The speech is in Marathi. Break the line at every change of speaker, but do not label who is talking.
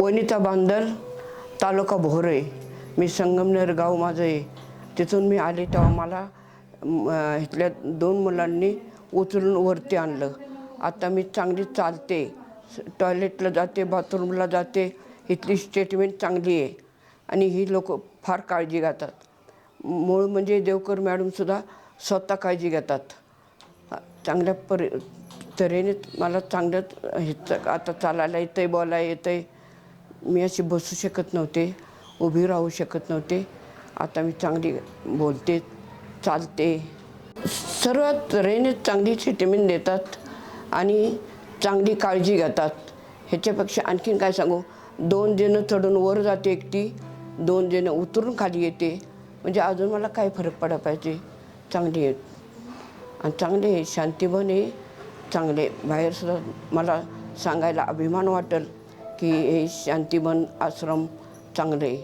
वनिता बांदल, तालुका भोरे. मी संगमनेर गाव माझं आहे. तिथून मी आले तेव्हा मला इथल्या 2 मुलांनी उचलून वरती आणलं. आता मी चांगली चालते, टॉयलेटला जाते, बाथरूमला जाते. इथली स्टेटमेंट चांगली आहे आणि ही लोक फार काळजी घेतात. मूळ म्हणजे देवकर मॅडमसुद्धा स्वतः काळजी घेतात. चांगल्या तऱ्हेने मला चांगलं आता चालायला येतं आहे, बोलायला येतं आहे. मी अशी बसू शकत नव्हते, उभी राहू शकत नव्हते. आता मी चांगली बोलते, चालते. सर्व तऱ्हेने चांगली ट्रीटमेंट देतात आणि चांगली काळजी घेतात. ह्याच्यापेक्षा आणखीन काय सांगू. 2 जणं चढून वर जाते एकटी, 2 जणं उतरून खाली येते. म्हणजे अजून मला काय फरक पडा पाहिजे. चांगली आहेत आणि चांगले आहे, शांतीवन आहे, चांगले. बाहेरसुद्धा मला सांगायला अभिमान वाटेल की हे शांतीवन आश्रम चांगले आहे.